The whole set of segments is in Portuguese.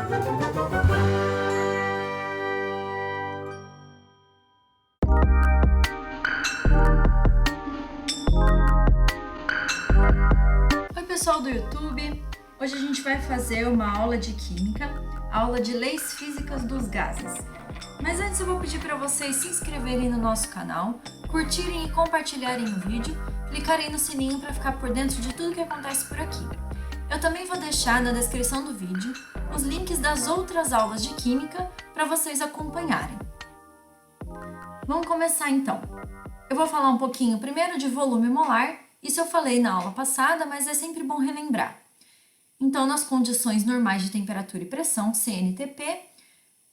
Oi pessoal do YouTube, hoje a gente vai fazer uma aula de química, aula de leis físicas dos gases. Mas antes eu vou pedir para vocês se inscreverem no nosso canal, curtirem e compartilharem o vídeo, clicarem no sininho para ficar por dentro de tudo que acontece por aqui. Eu também vou deixar na descrição do vídeo os links das outras aulas de química para vocês acompanharem. Vamos começar então. Eu vou falar um pouquinho primeiro de volume molar. Isso eu falei na aula passada, mas é sempre bom relembrar. Então, nas condições normais de temperatura e pressão, CNTP,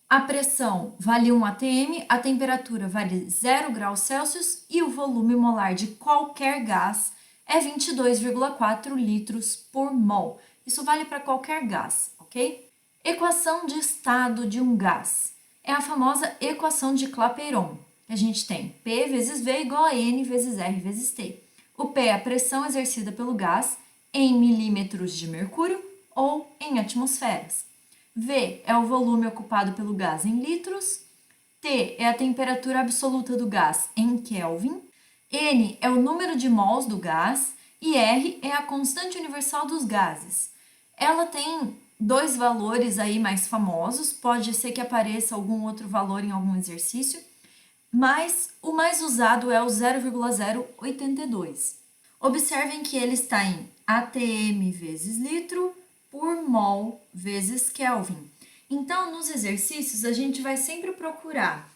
a pressão vale 1 atm, a temperatura vale 0 graus Celsius e o volume molar de qualquer gás é 22,4 litros por mol. Isso vale para qualquer gás, ok? Equação de estado de um gás é a famosa equação de Clapeyron. A gente tem P vezes V igual a N vezes R vezes T. O P é a pressão exercida pelo gás em milímetros de mercúrio ou em atmosferas. V é o volume ocupado pelo gás em litros. T é a temperatura absoluta do gás em Kelvin. N é o número de mols do gás. E R é a constante universal dos gases. Ela tem dois valores aí mais famosos. Pode ser que apareça algum outro valor em algum exercício, mas o mais usado é o 0,082. Observem que ele está em atm vezes litro por mol vezes Kelvin. Então, nos exercícios, a gente vai sempre procurar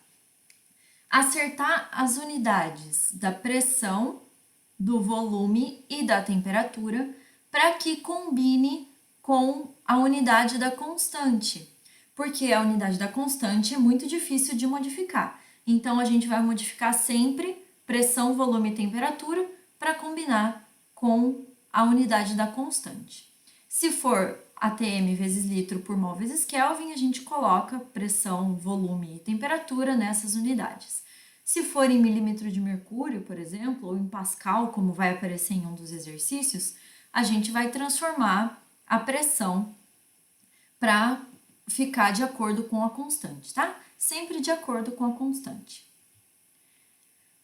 acertar as unidades da pressão, do volume e da temperatura para que combine com a unidade da constante, porque a unidade da constante é muito difícil de modificar. Então, a gente vai modificar sempre pressão, volume e temperatura para combinar com a unidade da constante. Se for atm vezes litro por mol vezes Kelvin, a gente coloca pressão, volume e temperatura nessas unidades. Se for em milímetro de mercúrio, por exemplo, ou em pascal, como vai aparecer em um dos exercícios, a gente vai transformar a pressão para ficar de acordo com a constante, tá? Sempre de acordo com a constante.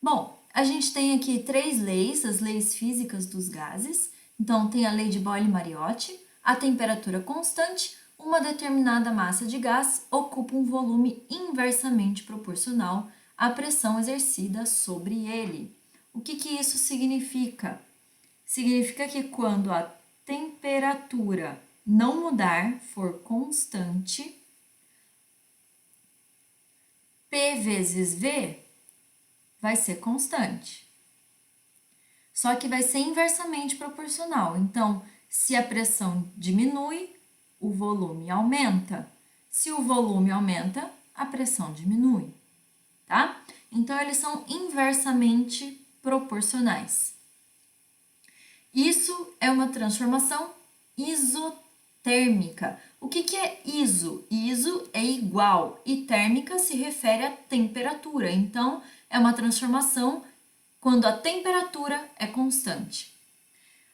Bom, a gente tem aqui três leis, as leis físicas dos gases. Então, tem a lei de Boyle-Mariotti, a temperatura constante, uma determinada massa de gás ocupa um volume inversamente proporcional à pressão exercida sobre ele. O que isso significa? Significa que quando a temperatura não mudar, for constante, P vezes V vai ser constante. Só que vai ser inversamente proporcional. Então, se a pressão diminui, o volume aumenta. Se o volume aumenta, a pressão diminui, tá? Então, eles são inversamente proporcionais. Isso é uma transformação isotérmica. O que é iso? Iso é igual e térmica se refere à temperatura. Então, é uma transformação quando a temperatura é constante.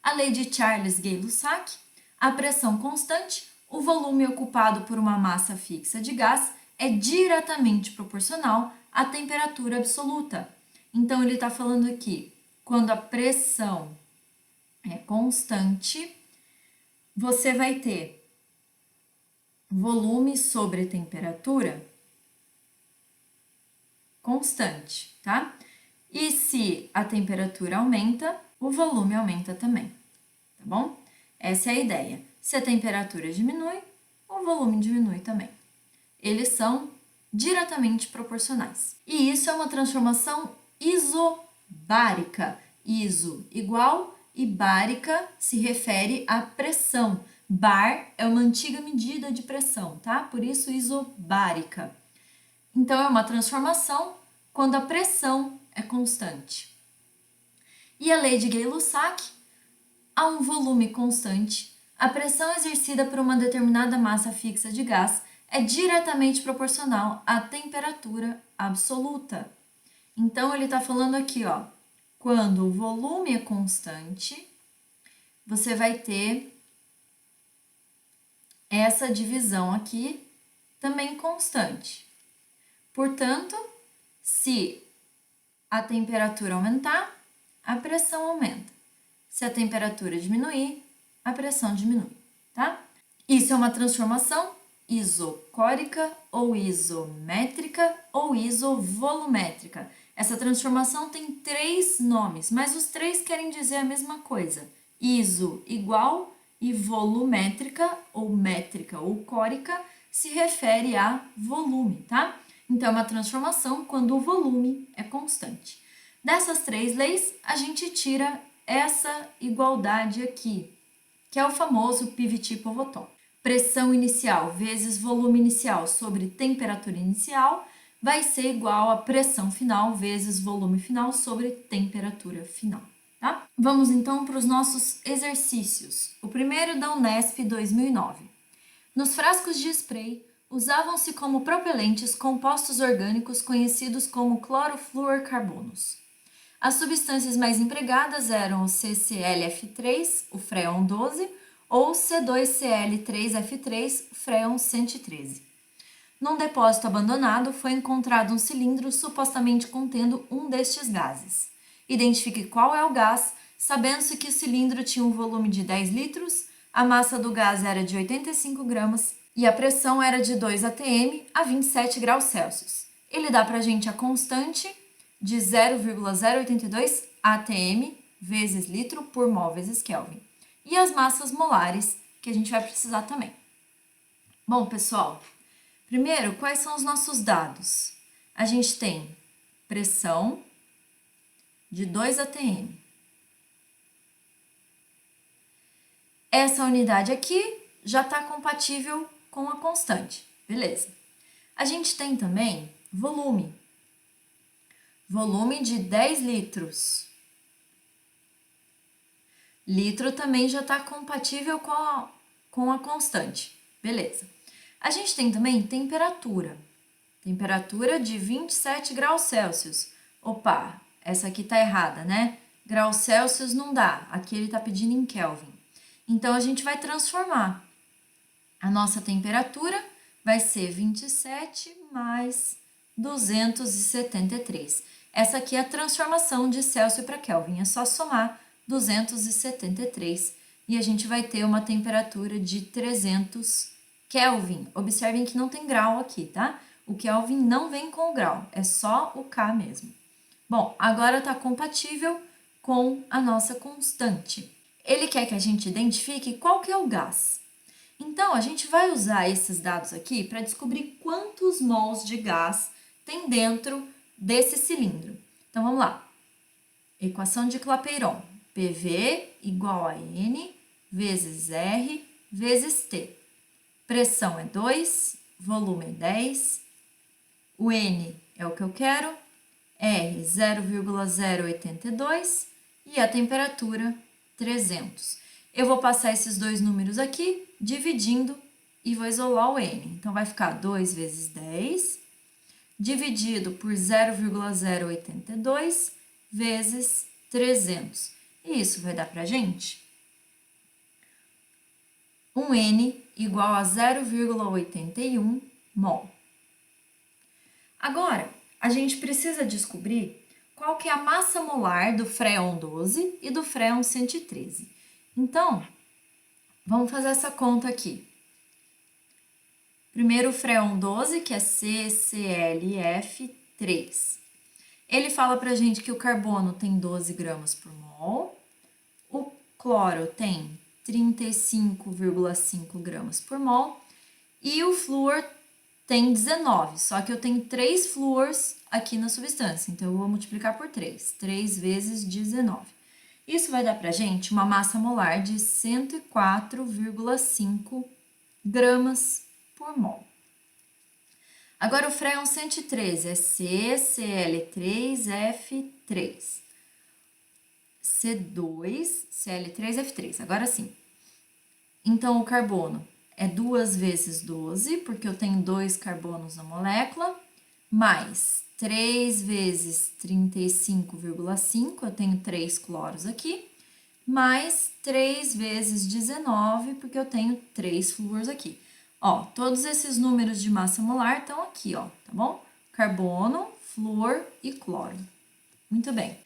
A lei de Charles Gay-Lussac, a pressão constante, o volume ocupado por uma massa fixa de gás é diretamente proporcional à temperatura absoluta. Então, ele está falando aqui, quando a pressão é constante, você vai ter volume sobre temperatura constante, tá? E se a temperatura aumenta, o volume aumenta também, tá bom? Essa é a ideia. Se a temperatura diminui, o volume diminui também. Eles são diretamente proporcionais. E isso é uma transformação isobárica. Iso igual e bárica se refere à pressão. Bar é uma antiga medida de pressão, tá? Por isso isobárica. Então, é uma transformação quando a pressão é constante. E a lei de Gay-Lussac, a um volume constante, a pressão exercida por uma determinada massa fixa de gás é diretamente proporcional à temperatura absoluta. Então, ele está falando aqui, ó, quando o volume é constante, você vai ter essa divisão aqui também constante. Portanto, se a temperatura aumentar, a pressão aumenta. Se a temperatura diminuir, a pressão diminui, tá? Isso é uma transformação isocórica ou isométrica ou isovolumétrica. Essa transformação tem 3 nomes, mas os 3 querem dizer a mesma coisa. Iso igual e volumétrica ou métrica ou córica se refere a volume, tá? Então, é uma transformação quando o volume é constante. Dessas 3 leis, a gente tira essa igualdade aqui, que é o famoso Pivot-Povetov. Pressão inicial vezes volume inicial sobre temperatura inicial vai ser igual a pressão final vezes volume final sobre temperatura final, tá? Vamos então para os nossos exercícios. O primeiro da Unesp 2009. Nos frascos de spray, usavam-se como propelentes compostos orgânicos conhecidos como clorofluorcarbonos. As substâncias mais empregadas eram o CClF3, o freon 12, ou C2Cl3F3, freon 113. Num depósito abandonado, foi encontrado um cilindro supostamente contendo um destes gases. Identifique qual é o gás, sabendo-se que o cilindro tinha um volume de 10 litros, a massa do gás era de 85 gramas e a pressão era de 2 atm a 27 graus Celsius. Ele dá para a gente a constante de 0,082 atm vezes litro por mol vezes Kelvin. E as massas molares, que a gente vai precisar também. Bom, pessoal, primeiro, quais são os nossos dados? A gente tem pressão de 2 atm. Essa unidade aqui já está compatível com a constante, beleza? A gente tem também volume. Volume de 10 litros. Litro também já está compatível com a constante, beleza? A gente tem também temperatura. Temperatura de 27 graus Celsius. Opa, essa aqui tá errada, né? Graus Celsius não dá, aqui ele tá pedindo em Kelvin. Então, a gente vai transformar. A nossa temperatura vai ser 27 mais 273. Essa aqui é a transformação de Celsius para Kelvin, é só somar 273 e a gente vai ter uma temperatura de 300 Kelvin. Observem que não tem grau aqui, tá? O Kelvin não vem com o grau, é só o K mesmo. Bom, agora está compatível com a nossa constante. Ele quer que a gente identifique qual que é o gás. Então, a gente vai usar esses dados aqui para descobrir quantos mols de gás tem dentro desse cilindro. Então, vamos lá. Equação de Clapeyron. PV igual a N vezes R vezes T. Pressão é 2, volume é 10, o N é o que eu quero, R 0,082 e a temperatura 300. Eu vou passar esses dois números aqui, dividindo e vou isolar o N. Então, vai ficar 2 vezes 10, dividido por 0,082 vezes 300. E isso vai dar pra gente um N igual a 0,81 mol. Agora, a gente precisa descobrir qual que é a massa molar do freon 12 e do freon 113. Então, vamos fazer essa conta aqui. Primeiro o freon 12, que é CClF3. Ele fala pra gente que o carbono tem 12 gramas por mol, o cloro tem 35,5 gramas por mol e o flúor tem 19, só que eu tenho 3 flúors aqui na substância, então eu vou multiplicar por 3, 3 vezes 19. Isso vai dar pra gente uma massa molar de 104,5 gramas por mol. Agora, o freon 113 é CCl3F3. C2Cl3F3. Agora sim. Então, o carbono é 2 vezes 12, porque eu tenho 2 carbonos na molécula, mais 3 vezes 35,5, eu tenho 3 cloros aqui, mais 3 vezes 19, porque eu tenho 3 flúors aqui. Ó, todos esses números de massa molar estão aqui, ó, tá bom? Carbono, flúor e cloro. Muito bem.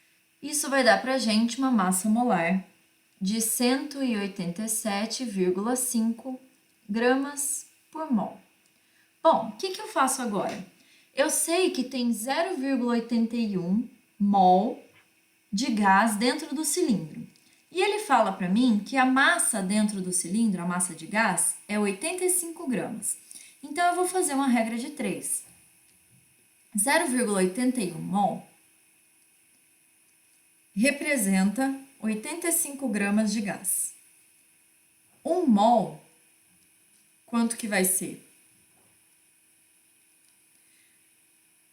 Isso vai dar pra gente uma massa molar de 187,5 gramas por mol. Bom, o que eu faço agora? Eu sei que tem 0,81 mol de gás dentro do cilindro. E ele fala para mim que a massa dentro do cilindro, a massa de gás, é 85 gramas. Então, eu vou fazer uma regra de 3. 0,81 mol representa 85 gramas de gás. 1 mol, quanto que vai ser?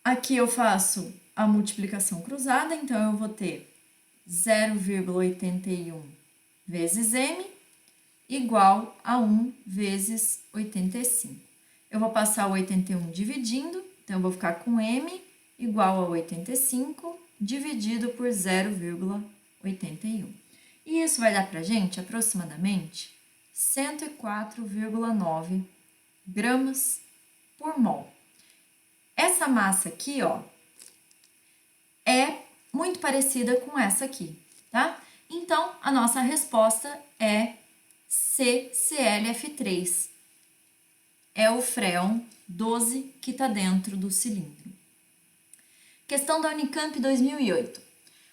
Aqui eu faço a multiplicação cruzada, então eu vou ter 0,81 vezes m igual a 1 vezes 85. Eu vou passar o 81 dividindo, então eu vou ficar com m igual a 85 dividido por 0,81. E isso vai dar pra gente aproximadamente 104,9 gramas por mol. Essa massa aqui, ó, é muito parecida com essa aqui, tá? Então, a nossa resposta é CClF3. É o freon 12 que está dentro do cilindro. Questão da Unicamp 2008.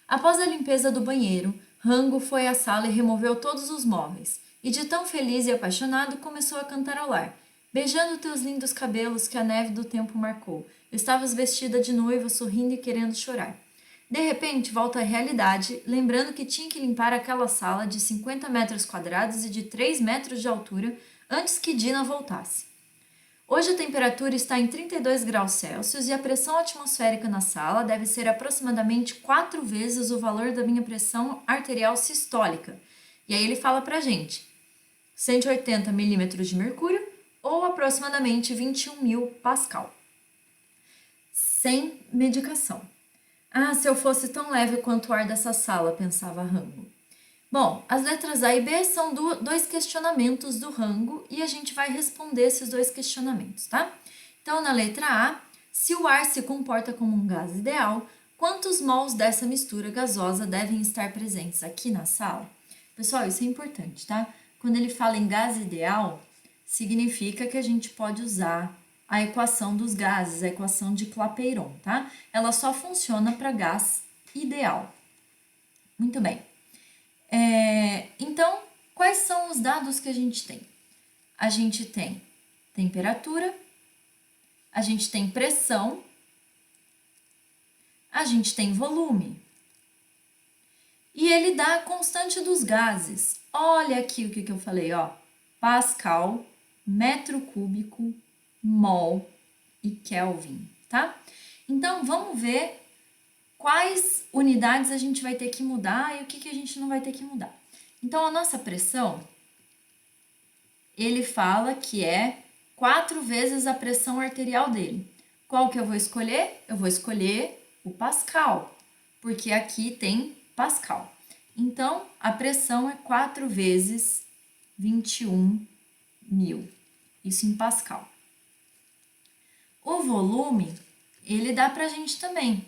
Após a limpeza do banheiro, Rango foi à sala e removeu todos os móveis. E de tão feliz e apaixonado, começou a cantarolar. Beijando teus lindos cabelos que a neve do tempo marcou. Estavas vestida de noiva, sorrindo e querendo chorar. De repente, volta à realidade, lembrando que tinha que limpar aquela sala de 50 metros quadrados e de 3 metros de altura antes que Dina voltasse. Hoje a temperatura está em 32 graus Celsius e a pressão atmosférica na sala deve ser aproximadamente 4 vezes o valor da minha pressão arterial sistólica. E aí ele fala pra gente 180 milímetros de mercúrio ou aproximadamente 21.000 Pascal. Sem medicação. Ah, se eu fosse tão leve quanto o ar dessa sala, pensava Rango. Bom, as letras A e B são dois questionamentos do Rango e a gente vai responder esses dois questionamentos, tá? Então, na letra A, se o ar se comporta como um gás ideal, quantos mols dessa mistura gasosa devem estar presentes aqui na sala? Pessoal, isso é importante, tá? Quando ele fala em gás ideal, significa que a gente pode usar a equação dos gases, a equação de Clapeyron, tá? Ela só funciona para gás ideal. Muito bem. Então, quais são os dados que a gente tem? A gente tem temperatura, a gente tem pressão, a gente tem volume. E ele dá a constante dos gases. Olha aqui o que eu falei, ó. Pascal, metro cúbico, mol e Kelvin, tá? Então, vamos ver quais unidades a gente vai ter que mudar e o que a gente não vai ter que mudar. Então, a nossa pressão, ele fala que é 4 vezes a pressão arterial dele. Qual que eu vou escolher? Eu vou escolher o Pascal, porque aqui tem Pascal. Então, a pressão é 4 vezes 21.000, isso em Pascal. O volume, ele dá pra gente também.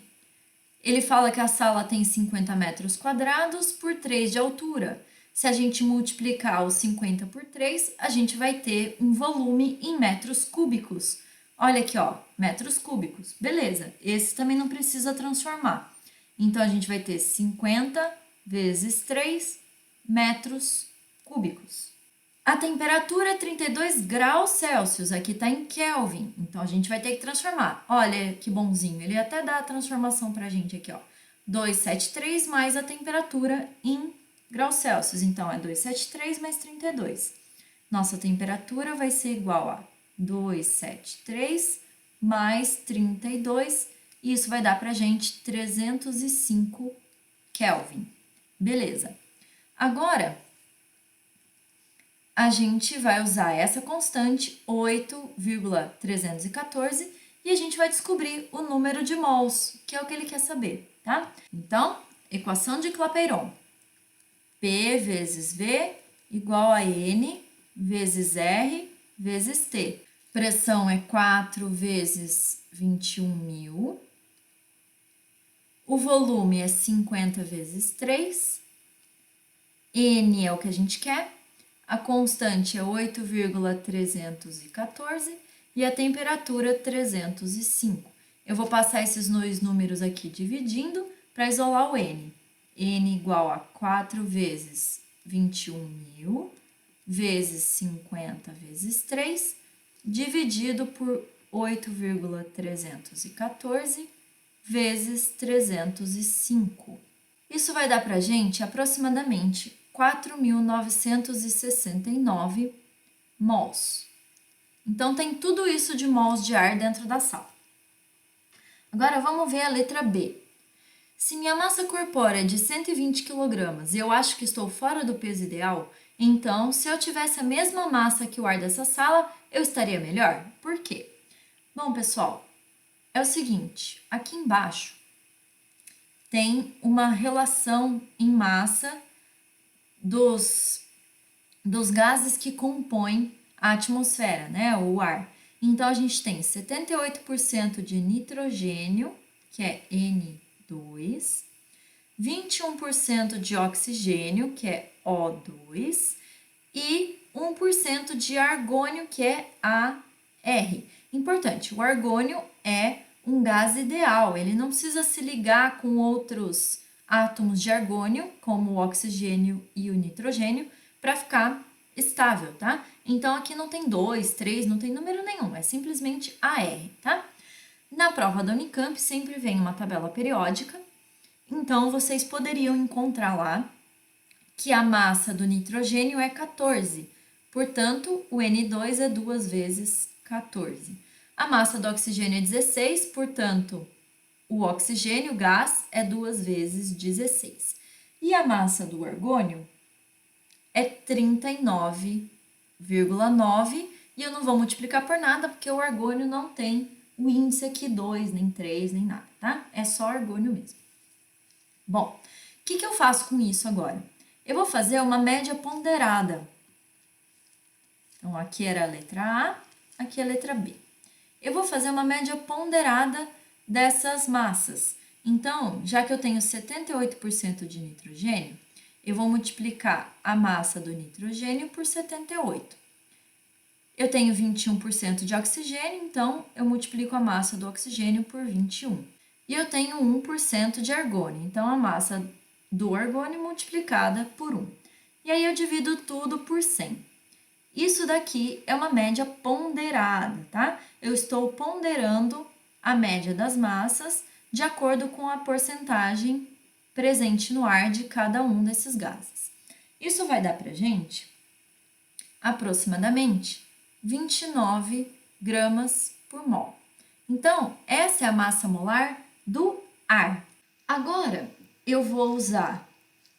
Ele fala que a sala tem 50 metros quadrados por 3 de altura. Se a gente multiplicar os 50 por 3, a gente vai ter um volume em metros cúbicos. Olha aqui, ó, metros cúbicos. Beleza, esse também não precisa transformar. Então, a gente vai ter 50 vezes 3 metros cúbicos. A temperatura é 32 graus Celsius, aqui está em Kelvin, então a gente vai ter que transformar. Olha que bonzinho, ele até dá a transformação para a gente aqui, ó. 273 mais a temperatura em graus Celsius, então é 273 mais 32. Nossa temperatura vai ser igual a 273 mais 32, e isso vai dar para a gente 305 Kelvin. Beleza. Agora, a gente vai usar essa constante, 8,314, e a gente vai descobrir o número de mols, que é o que ele quer saber, tá? Então, equação de Clapeyron. P vezes V igual a N vezes R vezes T. Pressão é 4 vezes 21.000. O volume é 50 vezes 3. N é o que a gente quer. A constante é 8,314 e a temperatura 305. Eu vou passar esses dois números aqui dividindo para isolar o N. N igual a 4 vezes 21.000 vezes 50 vezes 3, dividido por 8,314 vezes 305. Isso vai dar para a gente aproximadamente 4.969 mols. Então, tem tudo isso de mols de ar dentro da sala. Agora, vamos ver a letra B. Se minha massa corpórea é de 120 kg e eu acho que estou fora do peso ideal, então, se eu tivesse a mesma massa que o ar dessa sala, eu estaria melhor? Por quê? Bom, pessoal, é o seguinte, aqui embaixo tem uma relação em massa dos gases que compõem a atmosfera, né, o ar. Então, a gente tem 78% de nitrogênio, que é N2, 21% de oxigênio, que é O2, e 1% de argônio, que é AR. Importante, o argônio é um gás ideal, ele não precisa se ligar com outros átomos de argônio, como o oxigênio e o nitrogênio, para ficar estável, tá? Então, aqui não tem 2, 3, não tem número nenhum, é simplesmente AR, tá? Na prova da Unicamp sempre vem uma tabela periódica, então vocês poderiam encontrar lá que a massa do nitrogênio é 14, portanto, o N2 é 2 vezes 14. A massa do oxigênio é 16, portanto, o oxigênio, gás, é 2 vezes 16. E a massa do argônio é 39,9, e eu não vou multiplicar por nada, porque o argônio não tem o índice aqui 2, nem 3, nem nada, tá? É só argônio mesmo. Bom, o que eu faço com isso agora? Eu vou fazer uma média ponderada. Então, aqui era a letra A, aqui a letra B. Eu vou fazer uma média ponderada dessas massas. Então, já que eu tenho 78% de nitrogênio, eu vou multiplicar a massa do nitrogênio por 78. Eu tenho 21% de oxigênio, então eu multiplico a massa do oxigênio por 21. E eu tenho 1% de argônio, então a massa do argônio multiplicada por 1. E aí eu divido tudo por 100. Isso daqui é uma média ponderada, tá? Eu estou ponderando a média das massas de acordo com a porcentagem presente no ar de cada um desses gases. Isso vai dar pra gente aproximadamente 29 gramas por mol. Então, essa é a massa molar do ar. Agora, eu vou usar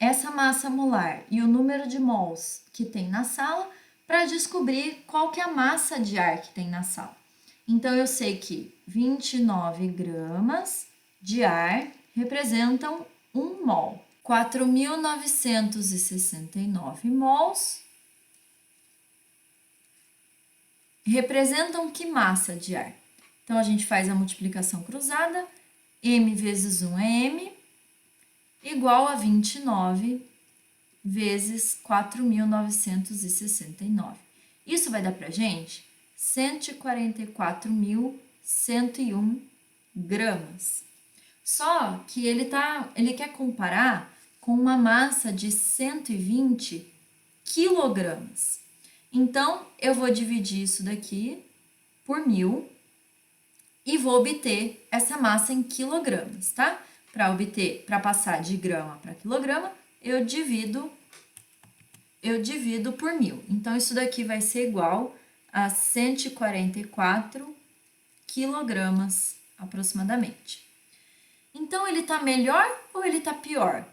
essa massa molar e o número de mols que tem na sala para descobrir qual que é a massa de ar que tem na sala. Então, eu sei que 29 gramas de ar representam 1 mol. 4.969 mols representam que massa de ar? Então, a gente faz a multiplicação cruzada, M vezes 1 é M, igual a 29 vezes 4.969. Isso vai dar pra gente 144.101 gramas. Só que ele quer comparar com uma massa de 120 quilogramas. Então, eu vou dividir isso daqui por 1.000 e vou obter essa massa em quilogramas, tá? Para passar de grama para quilograma, eu divido por 1.000. Então, isso daqui vai ser igual a 144 quilogramas aproximadamente. Então, ele tá melhor ou ele tá pior?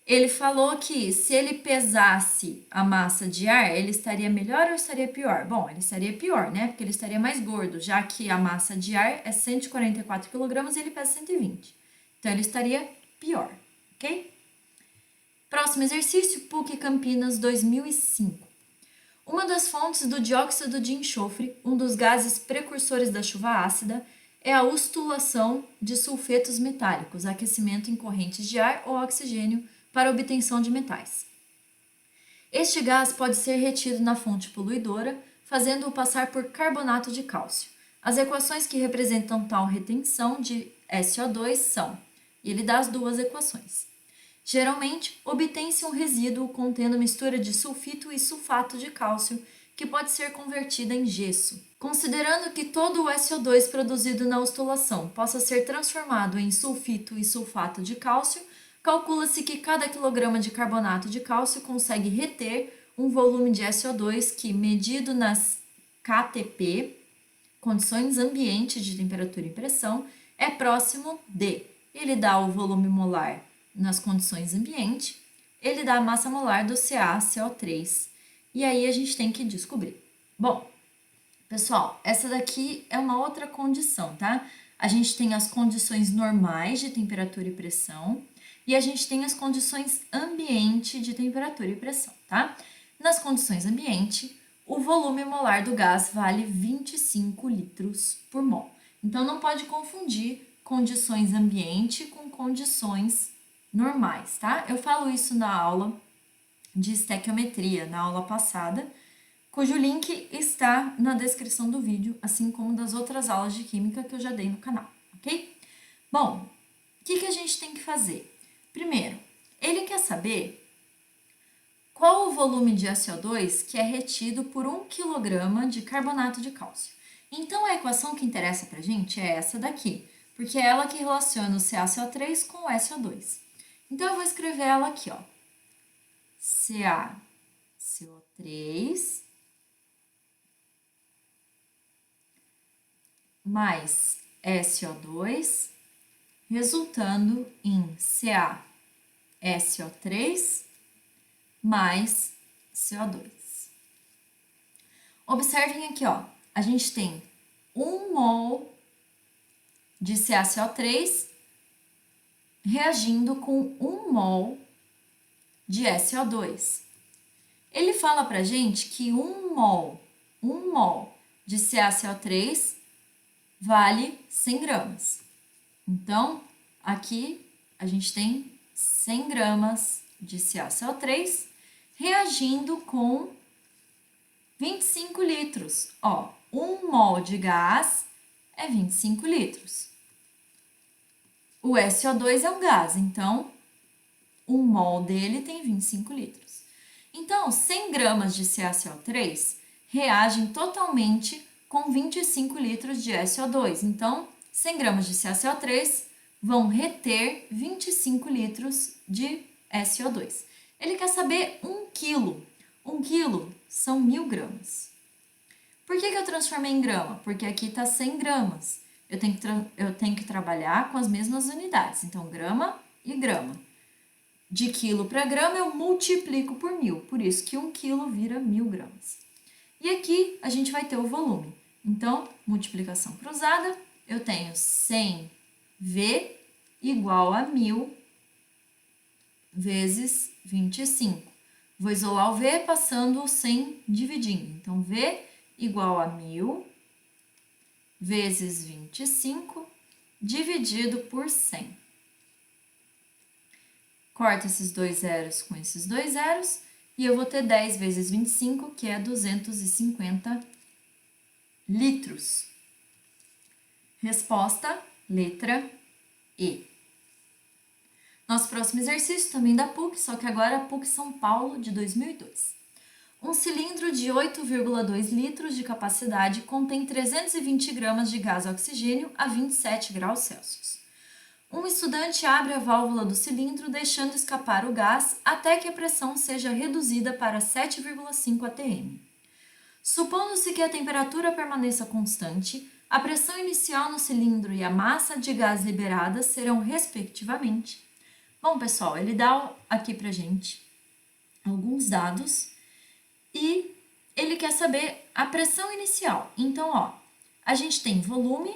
Ele falou que se ele pesasse a massa de ar, ele estaria melhor ou estaria pior? Bom, ele estaria pior, né? Porque ele estaria mais gordo, já que a massa de ar é 144 kg e ele pesa 120. Então, ele estaria pior, ok? Próximo exercício, PUC Campinas 2005. Uma das fontes do dióxido de enxofre, um dos gases precursores da chuva ácida, é a ustulação de sulfetos metálicos, aquecimento em correntes de ar ou oxigênio para obtenção de metais. Este gás pode ser retido na fonte poluidora, fazendo-o passar por carbonato de cálcio. As equações que representam tal retenção de SO2 são, e ele dá as duas equações. Geralmente, obtém-se um resíduo contendo mistura de sulfito e sulfato de cálcio, que pode ser convertida em gesso. Considerando que todo o SO2 produzido na ustulação possa ser transformado em sulfito e sulfato de cálcio, calcula-se que cada quilograma de carbonato de cálcio consegue reter um volume de SO2 que, medido nas KTP, condições ambiente de temperatura e pressão, é próximo de. Ele dá o volume molar nas condições ambiente, ele dá a massa molar do CaCO3. E aí a gente tem que descobrir. Bom, pessoal, essa daqui é uma outra condição, tá? A gente tem as condições normais de temperatura e pressão e a gente tem as condições ambiente de temperatura e pressão, tá? Nas condições ambiente, o volume molar do gás vale 25 litros por mol. Então, não pode confundir condições ambiente com condições normais, tá? Eu falo isso na aula de estequiometria, na aula passada, cujo link está na descrição do vídeo, assim como das outras aulas de química que eu já dei no canal, ok? Bom, o que a gente tem que fazer? Primeiro, ele quer saber qual o volume de SO2 que é retido por 1 kg de carbonato de cálcio. Então, a equação que interessa pra gente é essa daqui, porque é ela que relaciona o CaCO3 com o SO2. Então, eu vou escrever ela aqui, ó. CaCO3 mais SO2, resultando em CaSO3 mais CO2. Observem aqui, ó, a gente tem 1 mol de CaCO3 reagindo com 1 mol de SO2. Ele fala pra gente que 1 mol de CaCO3 vale 100 gramas. Então, aqui a gente tem 100 gramas de CaCO3 reagindo com 25 litros. Ó, 1 mol de gás é 25 litros. O SO2 é um gás, então 1 mol dele tem 25 litros. Então, 100 gramas de CaCO3 reagem totalmente com 25 litros de SO2. Então, 100 gramas de CaCO3 vão reter 25 litros de SO2. Ele quer saber 1 quilo. 1 quilo são 1000 gramas. Por que eu transformei em grama? Porque aqui está 100 gramas. Eu tenho que trabalhar com as mesmas unidades. Então, grama e grama. De quilo para grama, eu multiplico por 1000. Por isso que 1 quilo vira 1000 gramas. E aqui, a gente vai ter o volume. Então, multiplicação cruzada, eu tenho 100V igual a 1000 vezes 25. Vou isolar o V passando o 100 dividindo. Então, V igual a 1000 vezes 25 dividido por 100. Corta esses dois zeros com esses dois zeros e eu vou ter 10 vezes 25, que é 250 litros. Resposta, letra E. Nosso próximo exercício também da PUC, só que agora a PUC São Paulo, de 2002. Um cilindro de 8,2 litros de capacidade contém 320 gramas de gás oxigênio a 27 graus Celsius. Um estudante abre a válvula do cilindro, deixando escapar o gás até que a pressão seja reduzida para 7,5 atm. Supondo-se que a temperatura permaneça constante, a pressão inicial no cilindro e a massa de gás liberada serão, respectivamente. Bom, pessoal, ele dá aqui pra gente alguns dados e ele quer saber a pressão inicial. Então, ó, a gente tem volume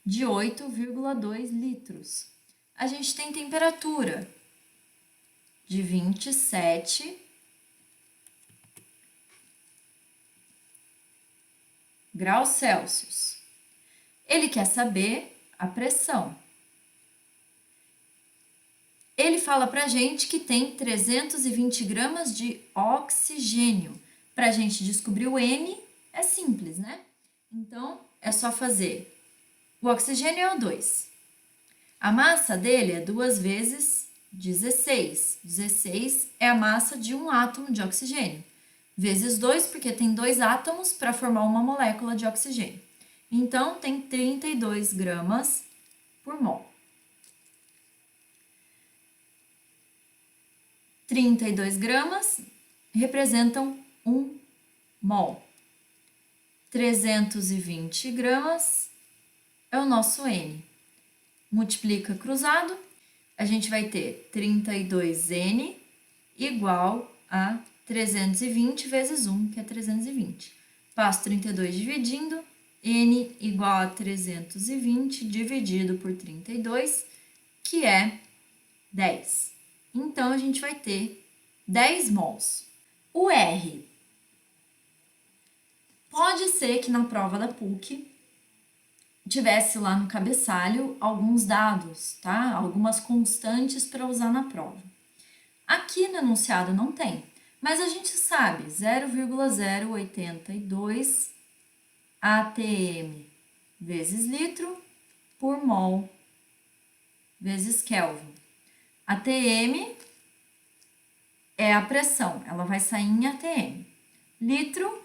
de 8,2 litros. A gente tem temperatura de 27 graus Celsius. Ele quer saber a pressão. Ele fala pra gente que tem 320 gramas de oxigênio. Para a gente descobrir o N, é simples, né? Então, é só fazer. O oxigênio é O2. A massa dele é 2 vezes 16. 16 é a massa de um átomo de oxigênio. Vezes 2, porque tem 2 átomos para formar uma molécula de oxigênio. Então, tem 32 gramas por mol. 32 gramas representam 1 mol. 320 gramas é o nosso N. Multiplica cruzado, a gente vai ter 32N igual a 320 vezes 1, que é 320. Passo 32 dividindo, N igual a 320 dividido por 32, que é 10. Então, a gente vai ter 10 mols. O R. Pode ser que na prova da PUC tivesse lá no cabeçalho alguns dados, tá? Algumas constantes para usar na prova. Aqui no enunciado não tem, mas a gente sabe 0,082 atm vezes litro por mol vezes Kelvin. atm é a pressão, ela vai sair em atm. Litro,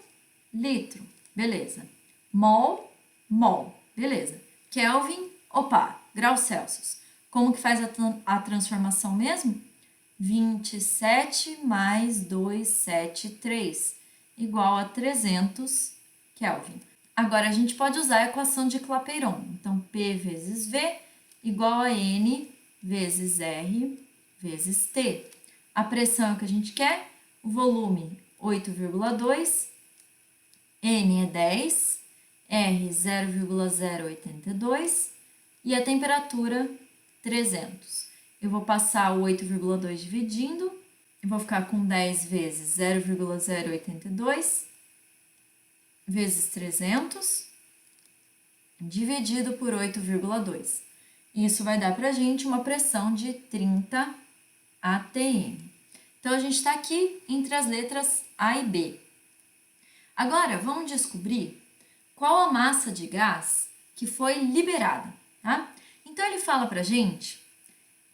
litro, beleza. Mol, mol, beleza. Kelvin, opa, graus Celsius. Como que faz a transformação mesmo? 27 mais 273, igual a 300 Kelvin. Agora, a gente pode usar a equação de Clapeyron. Então, P vezes V igual a N vezes R vezes T. A pressão é o que a gente quer, o volume 8,2, N é 10, R 0,082 e a temperatura 300. Eu vou passar o 8,2 dividindo, eu vou ficar com 10 vezes 0,082 vezes 300 dividido por 8,2. Isso vai dar pra gente uma pressão de 30 atm. Então, a gente está aqui entre as letras A e B. Agora, vamos descobrir qual a massa de gás que foi liberada, tá? Então, ele fala pra gente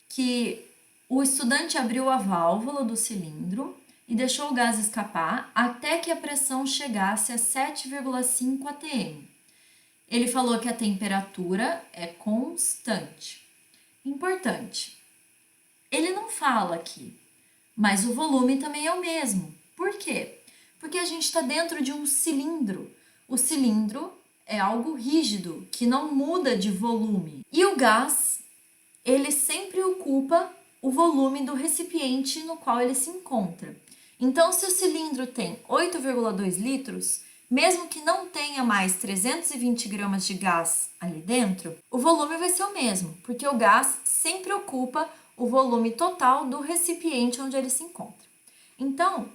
que o estudante abriu a válvula do cilindro e deixou o gás escapar até que a pressão chegasse a 7,5 atm. Ele falou que a temperatura é constante. Importante, ele não fala aqui, mas o volume também é o mesmo. Por quê? Porque a gente está dentro de um cilindro. O cilindro é algo rígido, que não muda de volume. E o gás, ele sempre ocupa o volume do recipiente no qual ele se encontra. Então, se o cilindro tem 8,2 litros, mesmo que não tenha mais 320 gramas de gás ali dentro, o volume vai ser o mesmo, porque o gás sempre ocupa o volume total do recipiente onde ele se encontra. Então,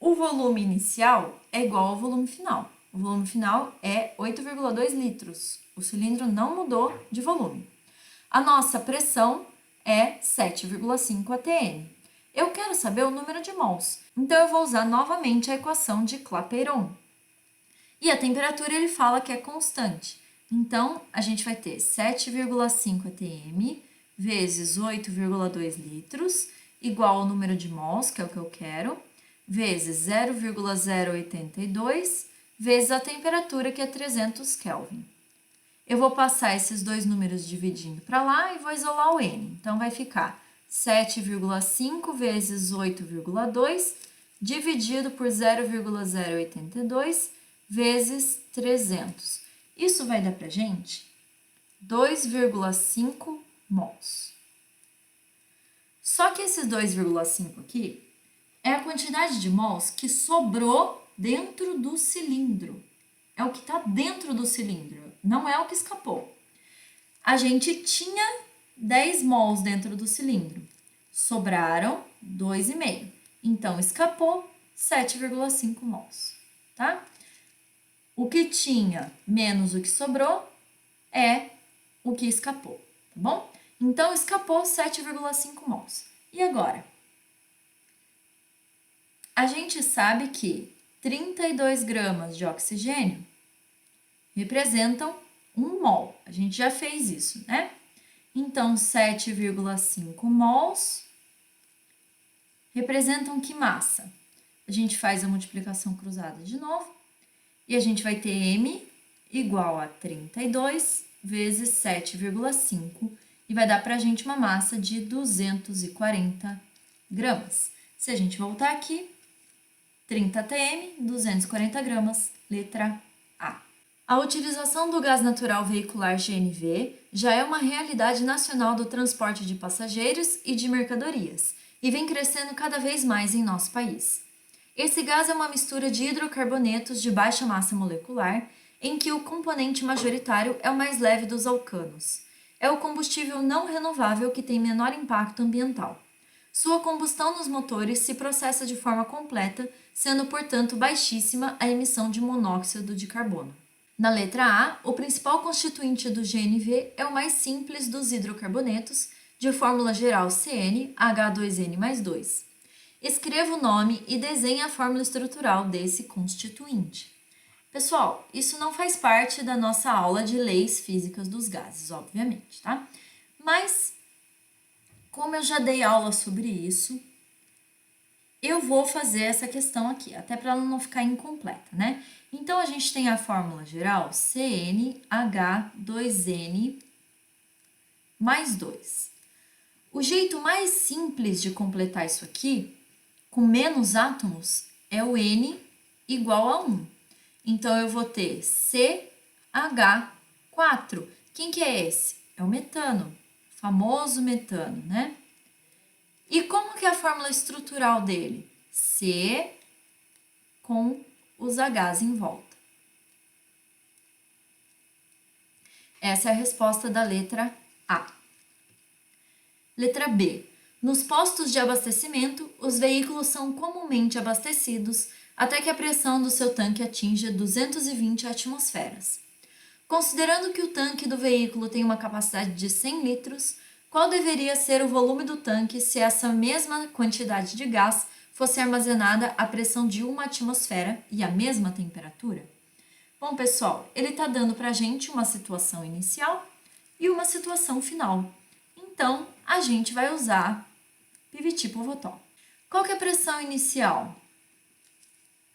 o volume inicial é igual ao volume final. O volume final é 8,2 litros. O cilindro não mudou de volume. A nossa pressão é 7,5 atm. Eu quero saber o número de mols, então eu vou usar novamente a equação de Clapeyron. E a temperatura ele fala que é constante. Então, a gente vai ter 7,5 atm vezes 8,2 litros, igual ao número de mols, que é o que eu quero, vezes 0,082, vezes a temperatura, que é 300 Kelvin. Eu vou passar esses dois números dividindo para lá e vou isolar o N. Então, vai ficar 7,5 vezes 8,2 dividido por 0,082 vezes 300. Isso vai dar para gente 2,5 mols. Só que esses 2,5 aqui é a quantidade de mols que sobrou dentro do cilindro. É o que está dentro do cilindro, não é o que escapou. A gente tinha 10 mols dentro do cilindro. Sobraram 2,5. Então, escapou 7,5 mols, tá? O que tinha menos o que sobrou é o que escapou, tá bom? Então, escapou 7,5 mols. E agora? A gente sabe que 32 gramas de oxigênio representam 1 mol. A gente já fez isso, né? Então, 7,5 mols representam que massa? A gente faz a multiplicação cruzada de novo e a gente vai ter M igual a 32 vezes 7,5 e vai dar para a gente uma massa de 240 gramas. Se a gente voltar aqui, 30 TM, 240 gramas, letra A. A utilização do gás natural veicular GNV já é uma realidade nacional do transporte de passageiros e de mercadorias e vem crescendo cada vez mais em nosso país. Esse gás é uma mistura de hidrocarbonetos de baixa massa molecular, em que o componente majoritário é o mais leve dos alcanos. É o combustível não renovável que tem menor impacto ambiental. Sua combustão nos motores se processa de forma completa, sendo, portanto, baixíssima a emissão de monóxido de carbono. Na letra A, o principal constituinte do GNV é o mais simples dos hidrocarbonetos, de fórmula geral CnH2n mais 2. Escreva o nome e desenhe a fórmula estrutural desse constituinte. Pessoal, isso não faz parte da nossa aula de leis físicas dos gases, obviamente, tá? Mas, como eu já dei aula sobre isso, eu vou fazer essa questão aqui, até para ela não ficar incompleta, né? Então, a gente tem a fórmula geral CnH2n mais 2. O jeito mais simples de completar isso aqui, com menos átomos, é o N igual a 1. Então, eu vou ter CH4. Quem que é esse? É o metano, famoso metano, né? E como que é a fórmula estrutural dele? C com os H's em volta. Essa é a resposta da letra A. Letra B. Nos postos de abastecimento, os veículos são comumente abastecidos até que a pressão do seu tanque atinja 220 atmosferas. Considerando que o tanque do veículo tem uma capacidade de 100 litros, qual deveria ser o volume do tanque se essa mesma quantidade de gás fosse armazenada à pressão de 1 atmosfera e à mesma temperatura? Bom, pessoal, ele está dando para a gente uma situação inicial e uma situação final. Então, a gente vai usar Pivot-Povotal. Qual que é a pressão inicial?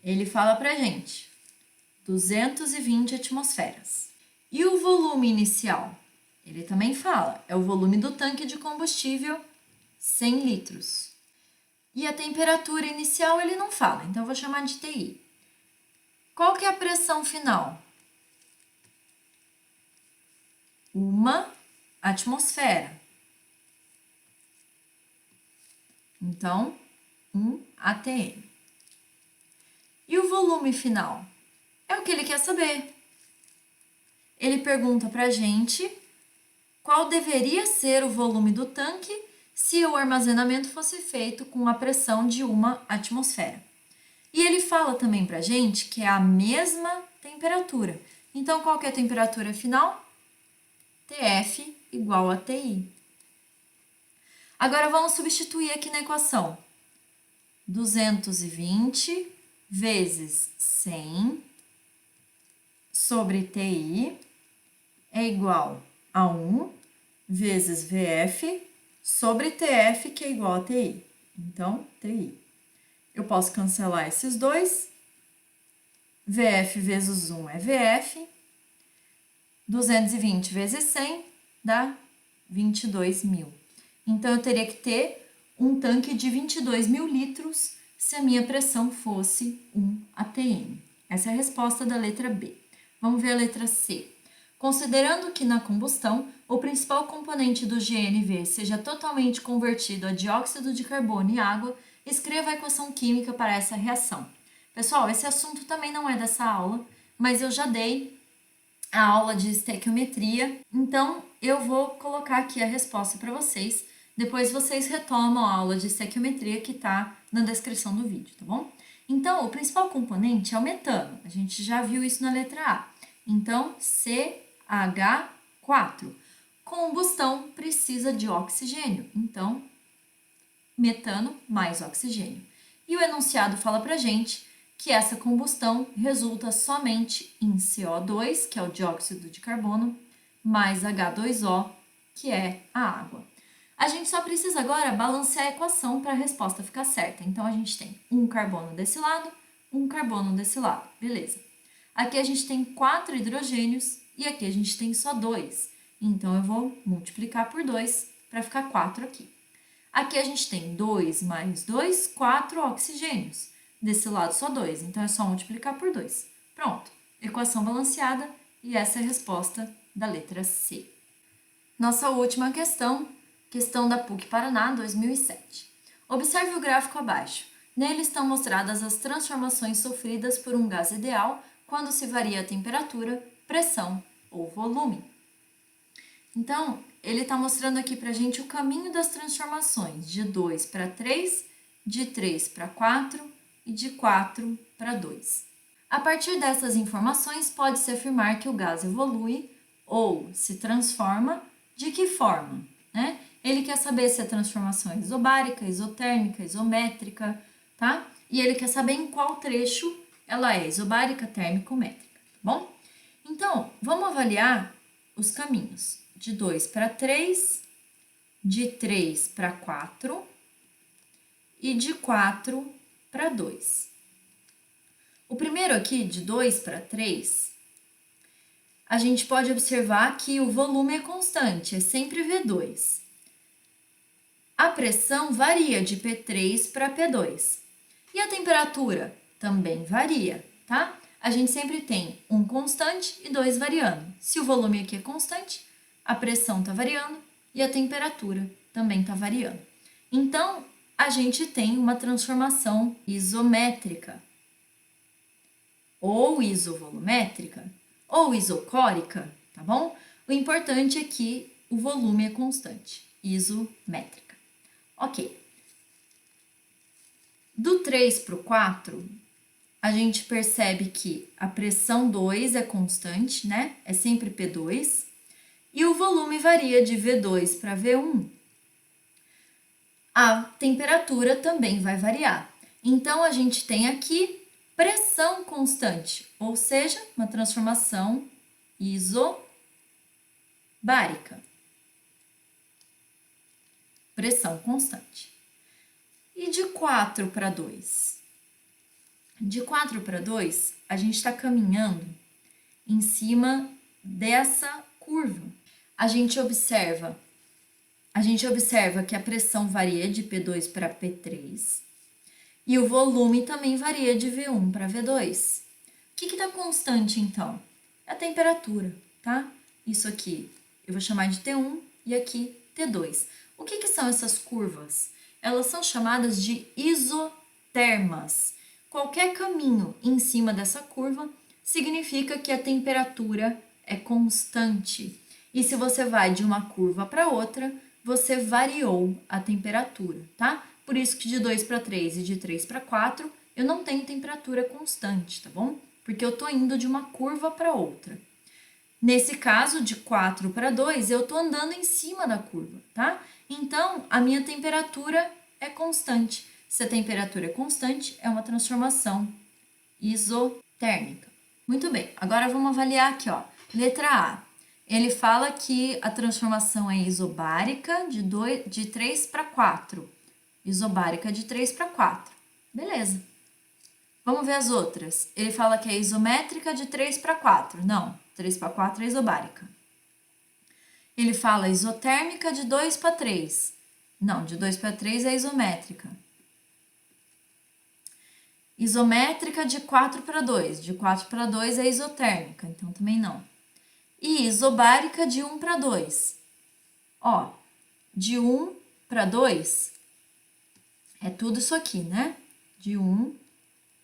Ele fala para a gente 220 atmosferas. E o volume inicial? Ele também fala, é o volume do tanque de combustível, 100 litros. E a temperatura inicial ele não fala, então eu vou chamar de TI. Qual que é a pressão final? 1 atmosfera. Então, 1 atm. E o volume final? É o que ele quer saber. Ele pergunta para a gente qual deveria ser o volume do tanque se o armazenamento fosse feito com a pressão de 1 atmosfera. E ele fala também para a gente que é a mesma temperatura. Então, qual que é a temperatura final? TF igual a TI. Agora, vamos substituir aqui na equação. 220 vezes 100 sobre TI é igual a 1 vezes VF sobre TF, que é igual a TI. Então, TI. Eu posso cancelar esses dois. VF vezes 1 é VF. 220 vezes 100 dá 22.000. Então, eu teria que ter um tanque de 22.000 litros se a minha pressão fosse 1 atm. Essa é a resposta da letra B. Vamos ver a letra C. Considerando que na combustão, o principal componente do GNV seja totalmente convertido a dióxido de carbono e água, escreva a equação química para essa reação. Pessoal, esse assunto também não é dessa aula, mas eu já dei a aula de estequiometria, então eu vou colocar aqui a resposta para vocês, depois vocês retomam a aula de estequiometria que está na descrição do vídeo, tá bom? Então, o principal componente é o metano. A gente já viu isso na letra A. Então, CH4. Combustão precisa de oxigênio. Então, metano mais oxigênio. E o enunciado fala pra gente que essa combustão resulta somente em CO2, que é o dióxido de carbono, mais H2O, que é a água. A gente só precisa agora balancear a equação para a resposta ficar certa. Então, a gente tem um carbono desse lado, um carbono desse lado. Beleza. Aqui a gente tem 4 hidrogênios e aqui a gente tem só 2. Então, eu vou multiplicar por 2 para ficar 4 aqui. Aqui a gente tem 2 mais 2, 4 oxigênios. Desse lado só 2, então é só multiplicar por 2. Pronto, equação balanceada e essa é a resposta da letra C. Nossa última questão, questão da PUC Paraná 2007. Observe o gráfico abaixo. Nele estão mostradas as transformações sofridas por um gás ideal quando se varia a temperatura, pressão ou volume. Então, ele está mostrando aqui para a gente o caminho das transformações de 2 para 3, de 3 para 4 e de 4 para 2. A partir dessas informações, pode-se afirmar que o gás evolui ou se transforma de que forma, né? Ele quer saber se a transformação é isobárica, isotérmica, isométrica, tá? E ele quer saber em qual trecho ela é isobárica, térmica ou métrica, tá bom? Então, vamos avaliar os caminhos de 2 para 3, de 3 para 4 e de 4 para 2. O primeiro aqui, de 2 para 3, a gente pode observar que o volume é constante, é sempre V2. A pressão varia de P3 para P2. E a temperatura também varia, tá? A gente sempre tem um constante e 2 variando. Se o volume aqui é constante, a pressão está variando e a temperatura também está variando. Então, a gente tem uma transformação isométrica, ou isovolumétrica, ou isocórica, tá bom? O importante é que o volume é constante, isométrica. Ok. Do 3 para o 4, a gente percebe que a pressão 2 é constante, né? É sempre P2. E o volume varia de V2 para V1. A temperatura também vai variar. Então, a gente tem aqui pressão constante, ou seja, uma transformação isobárica. Pressão constante. E de 4 para 2? De 4 para 2, a gente está caminhando em cima dessa curva. A gente observa que a pressão varia de P2 para P3 e o volume também varia de V1 para V2. O que está constante, então? É a temperatura, tá? Isso aqui eu vou chamar de T1 e aqui T2. O que são essas curvas? Elas são chamadas de isotermas. Qualquer caminho em cima dessa curva significa que a temperatura é constante. E se você vai de uma curva para outra, você variou a temperatura, tá? Por isso que de 2 para 3 e de 3 para 4, eu não tenho temperatura constante, tá bom? Porque eu tô indo de uma curva para outra. Nesse caso, de 4 para 2, eu tô andando em cima da curva, tá? Então, a minha temperatura é constante. Se a temperatura é constante, é uma transformação isotérmica. Muito bem, agora vamos avaliar aqui, ó. Letra A. Ele fala que a transformação é isobárica de 3 para 4. Isobárica de 3 para 4. Beleza. Vamos ver as outras. Ele fala que é isométrica de 3 para 4. Não, 3 para 4 é isobárica. Ele fala isotérmica de 2 para 3. Não, de 2 para 3 é isométrica. Isométrica de 4 para 2. De 4 para 2 é isotérmica, então também não. E isobárica de 1 para 2. Ó, de 1 para 2 é tudo isso aqui, né? De 1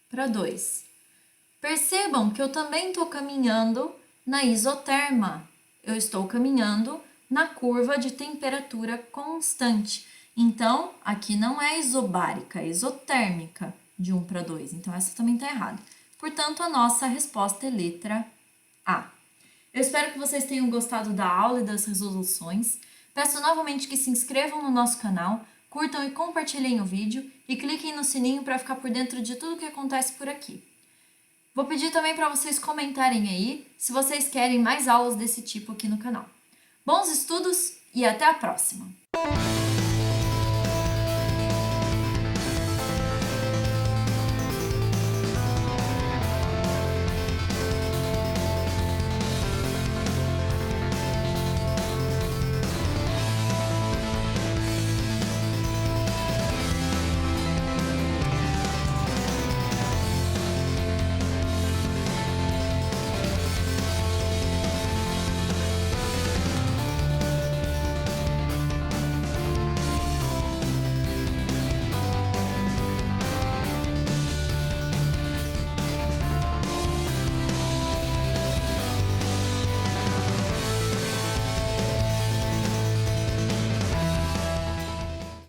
para 2. Percebam que eu também estou caminhando na isoterma. Eu estou caminhando na curva de temperatura constante. Então, aqui não é isobárica, é isotérmica de 1 para 2. Então, essa também está errada. Portanto, a nossa resposta é letra A. Eu espero que vocês tenham gostado da aula e das resoluções. Peço novamente que se inscrevam no nosso canal, curtam e compartilhem o vídeo e cliquem no sininho para ficar por dentro de tudo que acontece por aqui. Vou pedir também para vocês comentarem aí se vocês querem mais aulas desse tipo aqui no canal. Bons estudos e até a próxima!